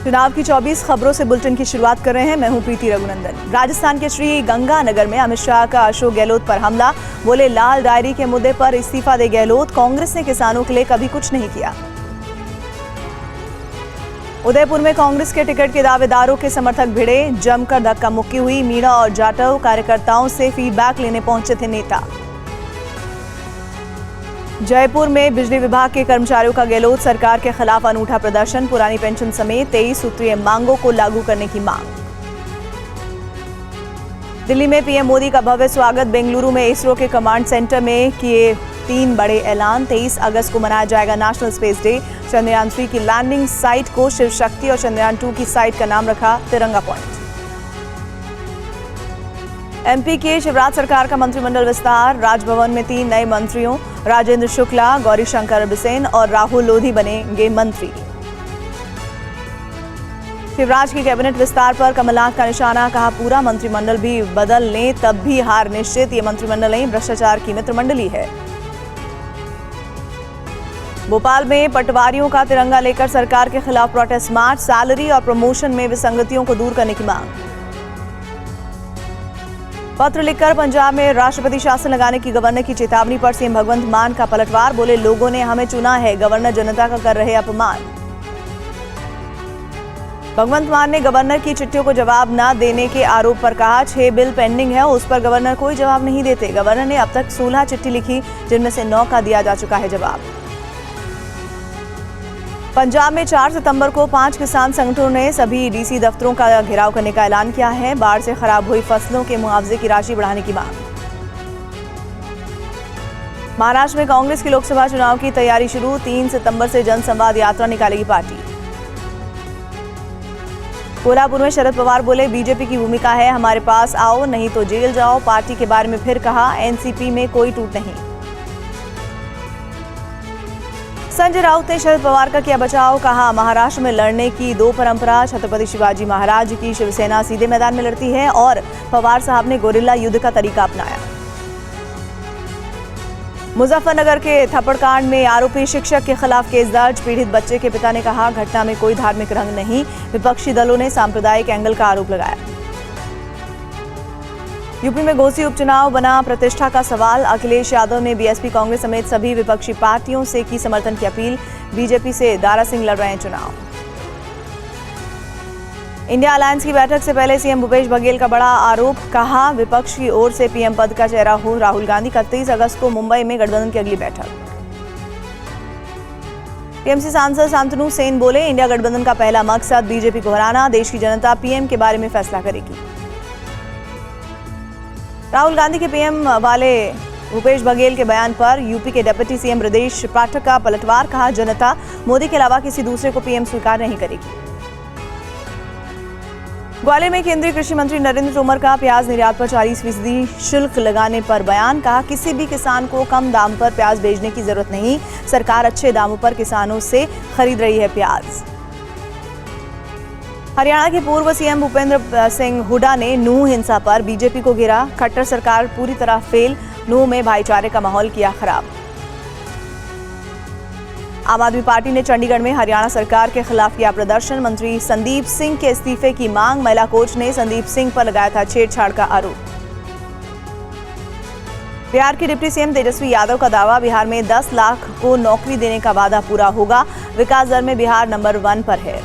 चुनाव की 24 खबरों से बुलेटिन की शुरुआत कर रहे हैं। मैं हूं प्रीति रघुनंदन। राजस्थान के श्री गंगानगर में अमित शाह का अशोक गहलोत पर हमला। बोले, लाल डायरी के मुद्दे पर इस्तीफा दे गहलोत, कांग्रेस ने किसानों के लिए कभी कुछ नहीं किया। उदयपुर में कांग्रेस के टिकट के दावेदारों के समर्थक भिड़े, जमकर धक्का मुक्की हुई। मीणा और जाटव कार्यकर्ताओं से फीडबैक लेने पहुंचे थे नेता। जयपुर में बिजली विभाग के कर्मचारियों का गहलोत सरकार के खिलाफ अनूठा प्रदर्शन। पुरानी पेंशन समेत 23 सूत्रीय मांगों को लागू करने की मांग। दिल्ली में पीएम मोदी का भव्य स्वागत। बेंगलुरु में इसरो के कमांड सेंटर में किए 3 बड़े ऐलान। 23 अगस्त को मनाया जाएगा नेशनल स्पेस डे। चंद्रयान 3 की लैंडिंग साइट को शिव शक्ति और चंद्रयान 2 की साइट का नाम रखा तिरंगा पॉइंट। एमपी के शिवराज सरकार का मंत्रिमंडल विस्तार। राजभवन में 3 नए मंत्रियों राजेंद्र शुक्ला, गौरीशंकर बिसेन और राहुल लोधी बनेंगे मंत्री। शिवराज की कैबिनेट विस्तार पर कमलनाथ का निशाना। कहा, पूरा मंत्रिमंडल भी बदल लें तब भी हार निश्चित। ये मंत्रिमंडल नहीं, भ्रष्टाचार की मित्रमंडली है। भोपाल में पटवारियों का तिरंगा लेकर सरकार के खिलाफ प्रोटेस्ट मार्च। सैलरी और प्रमोशन में विसंगतियों को दूर करने की मांग। पत्र लिखकर पंजाब में राष्ट्रपति शासन लगाने की गवर्नर की चेतावनी पर सीएम भगवंत मान का पलटवार। बोले, लोगों ने हमें चुना है, गवर्नर जनता का कर रहे अपमान। भगवंत मान ने गवर्नर की चिट्ठियों को जवाब न देने के आरोप पर कहा, 6 बिल पेंडिंग है, उस पर गवर्नर कोई जवाब नहीं देते। गवर्नर ने अब तक 16 चिट्ठी लिखी, जिनमें से 9 का दिया जा चुका है जवाब। पंजाब में 4 सितंबर को 5 किसान संगठनों ने सभी डीसी दफ्तरों का घेराव करने का ऐलान किया है। बाढ़ से खराब हुई फसलों के मुआवजे की राशि बढ़ाने की मांग। महाराष्ट्र में कांग्रेस की लोकसभा चुनाव की तैयारी शुरू। 3 सितंबर से जनसंवाद यात्रा निकालेगी पार्टी। कोल्हापुर में शरद पवार बोले, बीजेपी की भूमिका है, हमारे पास आओ नहीं तो जेल जाओ। पार्टी के बारे में फिर कहा, एनसीपी में कोई टूट नहीं। संजय राउत ने शरद पवार का किया बचाव। कहा, महाराष्ट्र में लड़ने की 2 परंपरा। छत्रपति शिवाजी महाराज की शिवसेना सीधे मैदान में लड़ती है और पवार साहब ने गोरिल्ला युद्ध का तरीका अपनाया। मुजफ्फरनगर के थप्पड़कांड में आरोपी शिक्षक के खिलाफ केस दर्ज। पीड़ित बच्चे के पिता ने कहा, घटना में कोई धार्मिक रंग नहीं। विपक्षी दलों ने सांप्रदायिक एंगल का आरोप लगाया। यूपी में घोसी उपचुनाव बना प्रतिष्ठा का सवाल। अखिलेश यादव ने बीएसपी, कांग्रेस समेत सभी विपक्षी पार्टियों से की समर्थन की अपील। बीजेपी से दारा सिंह लड़ रहे हैं चुनाव। इंडिया अलायंस की बैठक से पहले सीएम भूपेश बघेल का बड़ा आरोप। कहा, विपक्ष की ओर से पीएम पद का चेहरा हो राहुल गांधी। 31 अगस्त को मुंबई में गठबंधन की अगली बैठक। टीएमसी सांसद शांतनु सेन बोले, इंडिया गठबंधन का पहला मकसद बीजेपी को हराना। देश की जनता पीएम के बारे में फैसला करेगी। राहुल गांधी के पीएम वाले भूपेश बघेल के बयान पर यूपी के डिप्टी सीएम ब्रजेश पाठक का पलटवार। कहा, जनता मोदी के अलावा किसी दूसरे को पीएम स्वीकार नहीं करेगी। ग्वालियर में केंद्रीय कृषि मंत्री नरेंद्र तोमर का प्याज निर्यात पर 40% शुल्क लगाने पर बयान। कहा, किसी भी किसान को कम दाम पर प्याज बेचने की जरूरत नहीं। सरकार अच्छे दामों पर किसानों से खरीद रही है प्याज। हरियाणा के पूर्व सीएम भूपेंद्र सिंह हुड्डा ने नूंह हिंसा पर बीजेपी को घेरा। खट्टर सरकार पूरी तरह फेल, नूंह में भाईचारे का माहौल किया खराब। आम आदमी पार्टी ने चंडीगढ़ में हरियाणा सरकार के खिलाफ किया प्रदर्शन। मंत्री संदीप सिंह के इस्तीफे की मांग। महिला कोच ने संदीप सिंह पर लगाया था छेड़छाड़ का आरोप। बिहार के डिप्टी सीएम तेजस्वी यादव का दावा, बिहार में 10 लाख को नौकरी देने का वादा पूरा होगा। विकास दर में बिहार नंबर 1 पर है।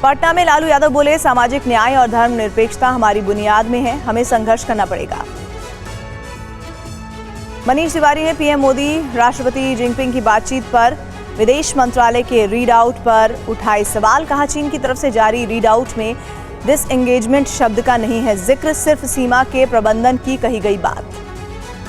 पटना में लालू यादव बोले, सामाजिक न्याय और धर्मनिरपेक्षता हमारी बुनियाद में है, हमें संघर्ष करना पड़ेगा। मनीष तिवारी ने पीएम मोदी राष्ट्रपति जिनपिंग की बातचीत पर विदेश मंत्रालय के रीड आउट पर उठाए सवाल। कहा, चीन की तरफ से जारी रीड आउट में डिसएंगेजमेंट शब्द का नहीं है जिक्र, सिर्फ सीमा के प्रबंधन की कही गई बात।